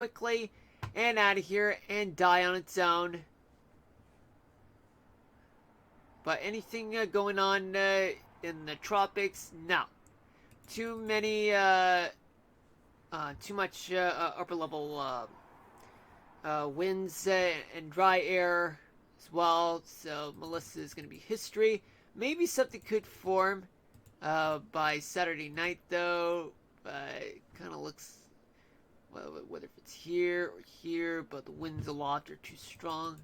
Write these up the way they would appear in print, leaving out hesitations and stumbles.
quickly and out of here and die on its own. But anything going on in the tropics? No. Too many, too much upper level winds and dry air as well. So Melissa is going to be history. Maybe something could form by Saturday night, though. It kind of looks, well, whether if it's here or here, but the winds aloft are too strong.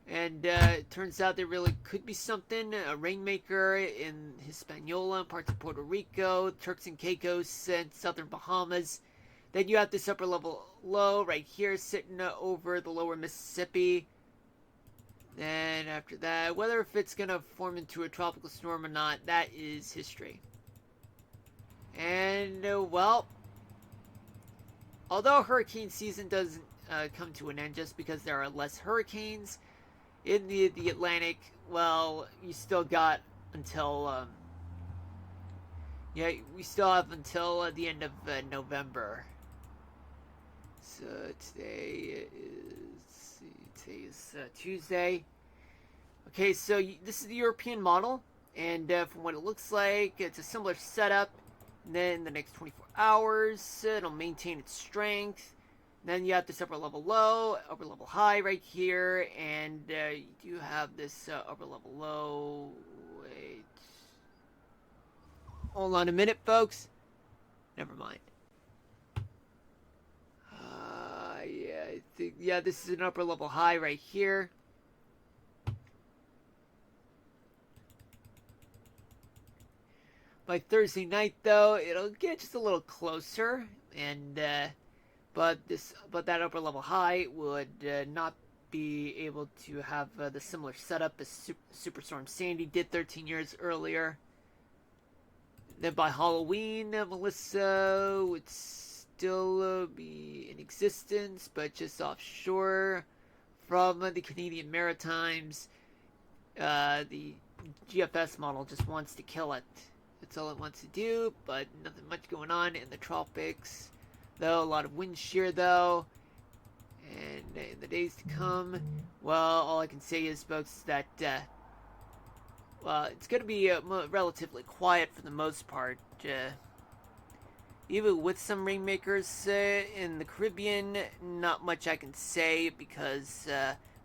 And it turns out there really could be something. A rainmaker in Hispaniola, parts of Puerto Rico, Turks and Caicos, and southern Bahamas. Then you have this upper level low right here sitting over the lower Mississippi. Then after that, whether if it's going to form into a tropical storm or not, that is history. And, well, although hurricane season doesn't come to an end just because there are less hurricanes in the Atlantic, well, you still got until, yeah, we still have until the end of November. So today is Tuesday. Okay, so this is the European model, and from what it looks like, it's a similar setup. And then in the next 24 hours, it'll maintain its strength. Then you have this upper level low, upper level high right here, and you do have this upper level low. Wait. Hold on a minute, folks. Never mind. Yeah, I think, yeah, this is an upper level high right here. By Thursday night, though, it'll get just a little closer, and but that upper level high would not be able to have the similar setup as Superstorm Sandy did 13 years earlier. Then by Halloween, Melissa would still be in existence, but just offshore from the Canadian Maritimes. The GFS model just wants to kill it. That's all it wants to do, but nothing much going on in the tropics. Though, a lot of wind shear, though. And in the days to come, well, all I can say is, folks, that, well, it's going to be relatively quiet for the most part. Even with some rainmakers in the Caribbean, not much I can say because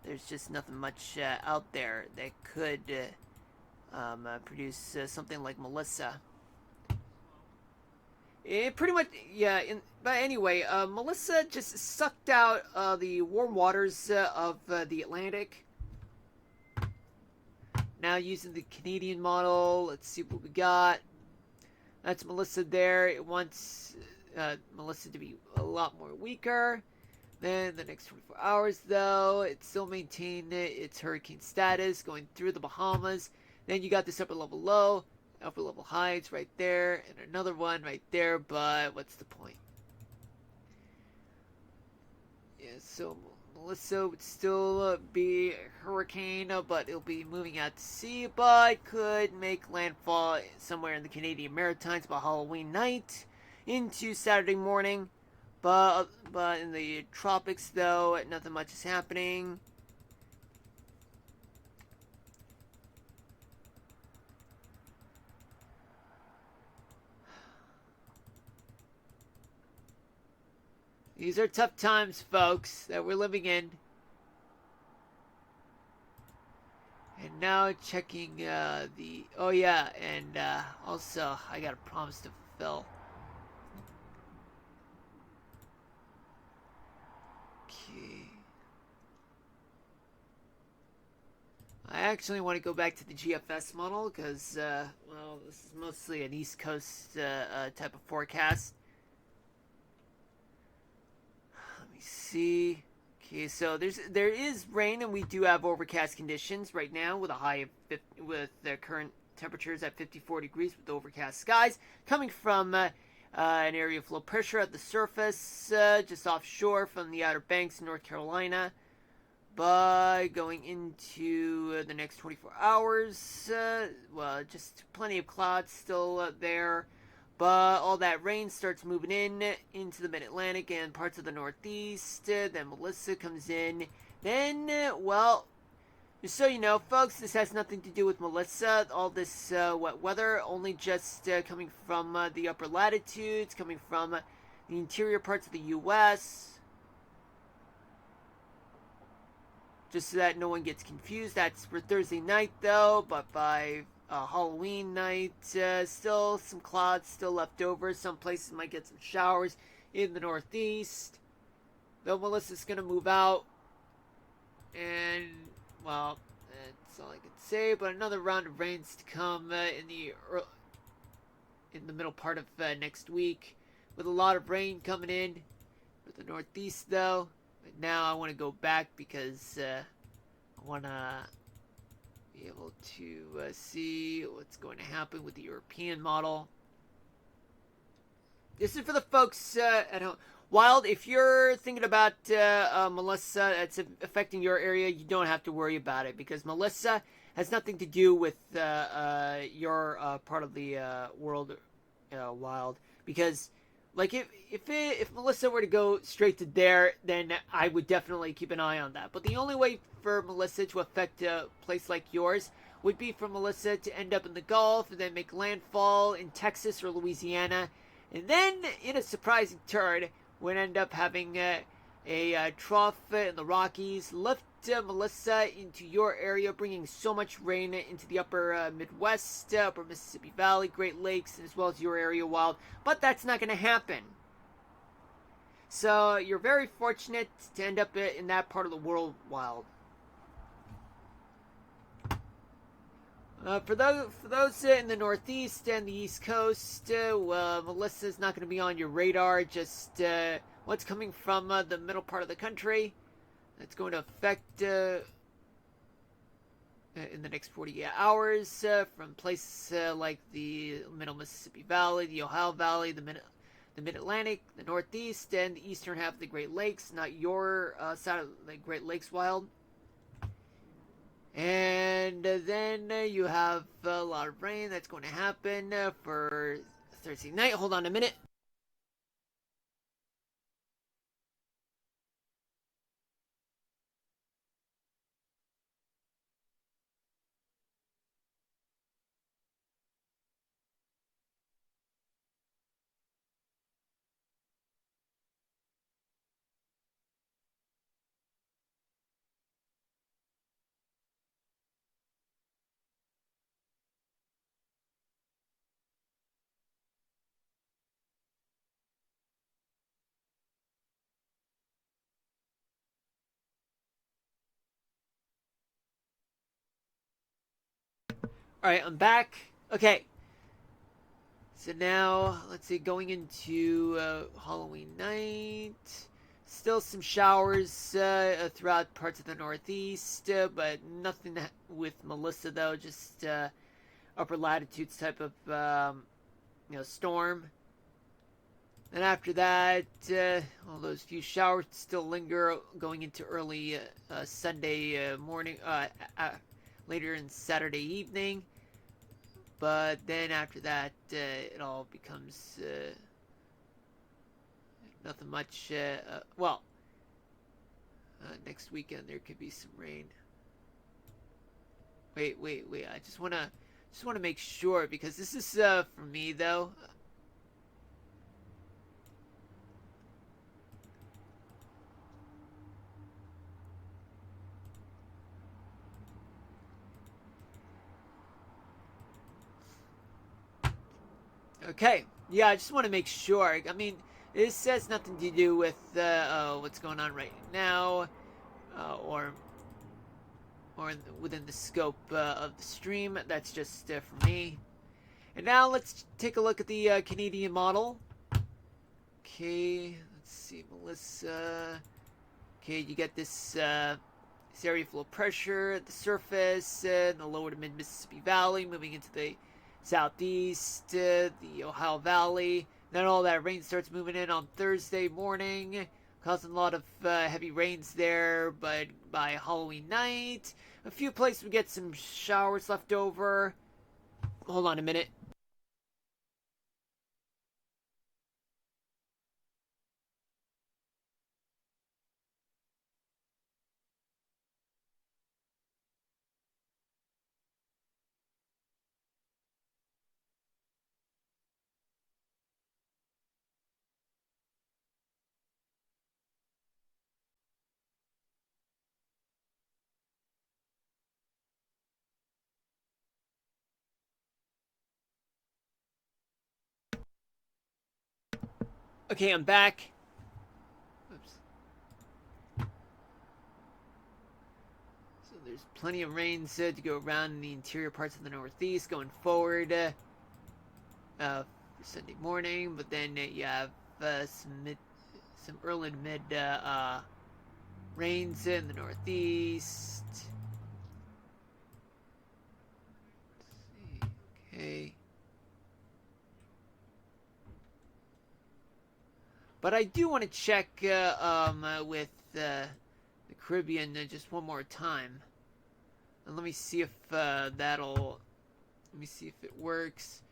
there's just nothing much out there that could produce something like Melissa. It pretty much, yeah. But anyway, Melissa just sucked out the warm waters of the Atlantic. Now using the Canadian model, let's see what we got. That's Melissa there. It wants Melissa to be a lot more weaker. Then the next 24 hours, though, it still maintained its hurricane status, going through the Bahamas. Then you got this upper level low, upper level high, it's right there, and another one right there, but what's the point? Yeah, so Melissa would still be a hurricane, but it'll be moving out to sea, but could make landfall somewhere in the Canadian Maritimes by Halloween night into Saturday morning. But in the tropics, though, nothing much is happening. These are tough times, folks, that we're living in. And now checking the... Oh, yeah, and also, I got a promise to fulfill. Okay. I actually want to go back to the GFS model because, well, this is mostly an East Coast type of forecast. Let me see. Okay, so there is rain, and we do have overcast conditions right now with a high of with the current temperatures at 54 degrees with overcast skies coming from an area of low pressure at the surface just offshore from the Outer Banks in North Carolina. But going into the next 24 hours, well, just plenty of clouds still there. But all that rain starts moving into the mid-Atlantic and parts of the Northeast. Then Melissa comes in. Then, well, just so you know, folks, this has nothing to do with Melissa. All this wet weather, only just coming from the upper latitudes, coming from the interior parts of the U.S. Just so that no one gets confused, that's for Thursday night, though. But by Halloween night, still some clouds still left over. Some places might get some showers in the Northeast. Though Melissa's going to move out. And, well, that's all I can say. But another round of rains to come in the middle part of next week. With a lot of rain coming in for the Northeast, though. But now I want to go back because I want to be able to see what's going to happen with the European model. This is for the folks at home. Wild, if you're thinking about Melissa, it's affecting your area, you don't have to worry about it because Melissa has nothing to do with your part of the world, Wild. Because, like, if Melissa were to go straight to there, then I would definitely keep an eye on that. But the only way for Melissa to affect a place like yours would be for Melissa to end up in the Gulf and then make landfall in Texas or Louisiana. And then, in a surprising turn, would end up having a trough in the Rockies, lift Melissa into your area, bringing so much rain into the upper Midwest, upper Mississippi Valley, Great Lakes, as well as your area, Wild. But that's not going to happen. So you're very fortunate to end up in that part of the world, Wild. For those in the Northeast and the East Coast, Melissa's not going to be on your radar. Just what's coming from the middle part of the country. That's going to affect in the next 48 hours from places like the Middle Mississippi Valley, the Ohio Valley, the Mid-Atlantic, the Northeast, and the eastern half of the Great Lakes. Not your side of the Great Lakes, Wild. And then you have a lot of rain that's going to happen for Thursday night. Hold on a minute. All right, I'm back. Okay. So now, let's see, going into Halloween night. Still some showers throughout parts of the Northeast, but nothing with Melissa, though. Just upper latitudes type of storm. And after that, all those few showers still linger going into early Sunday morning, later in Saturday evening. But then after that, it all becomes nothing much. Next weekend there could be some rain. Wait. I just wanna make sure because this is for me though. Okay. Yeah, I just want to make sure. I mean, this has nothing to do with what's going on right now, or within the scope of the stream. That's just for me. And now let's take a look at the Canadian model. Okay, let's see, Melissa. Okay, you get this area full of pressure at the surface in the lower to mid Mississippi Valley, moving into the southeast, the Ohio Valley. Then all that rain starts moving in on Thursday morning, causing a lot of heavy rains there. But by Halloween night, a few places we get some showers left over. Hold on a minute. Okay, I'm back. Oops. So there's plenty of rain to go around in the interior parts of the Northeast going forward for Sunday morning, but then you have some early to mid rains in the Northeast. Let's see. Okay. But I do want to check with the Caribbean just one more time. And let me see if that'll. Let me see if it works.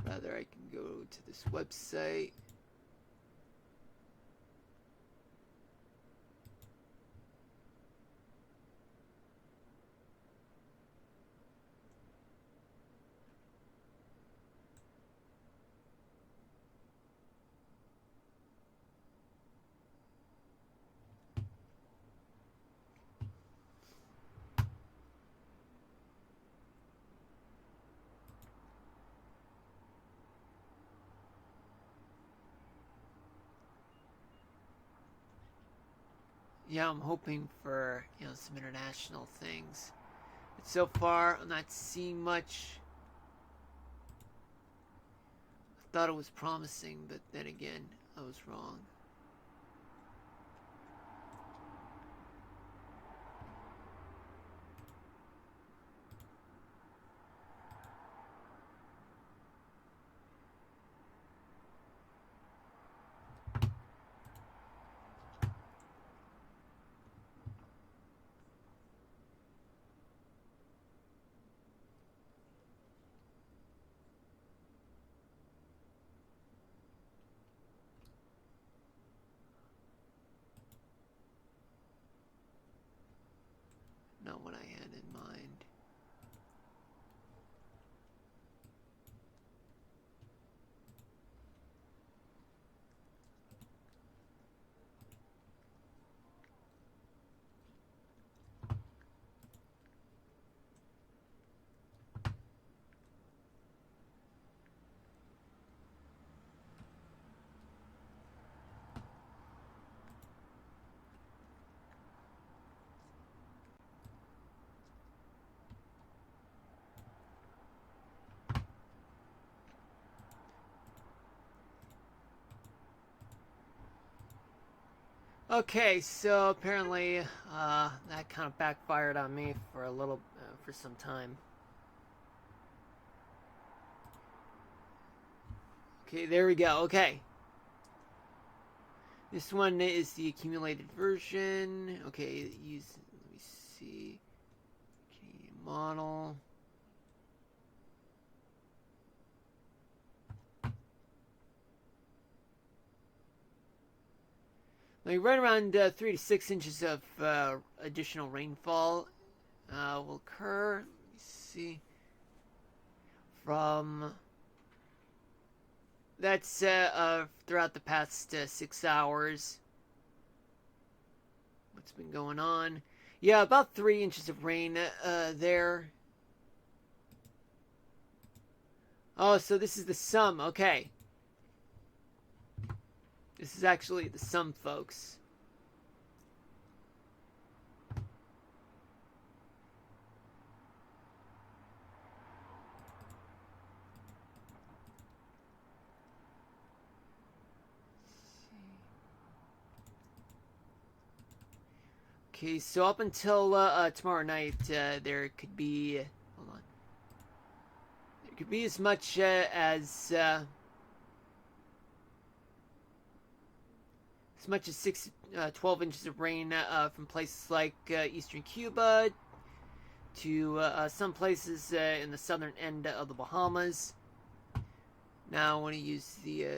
Rather, I can go to this website. Yeah, I'm hoping for some international things. But so far, I'm not seeing much. I thought it was promising, but then again, I was wrong. Not what I had in mind. Okay, so apparently that kind of backfired on me for for some time. Okay, there we go. Okay. This one is the accumulated version. Okay, let me see. Canadian model. Like right around 3 to 6 inches of additional rainfall will occur. Let me see. From That's throughout the past 6 hours. What's been going on? Yeah, about 3 inches of rain there. Oh, so this is the sum. Okay. This is actually the sum, folks. Okay, so up until tomorrow night, there could be. Hold on. There could be as much as 12 inches of rain from places like eastern Cuba to some places in the southern end of the Bahamas. Now I want to use the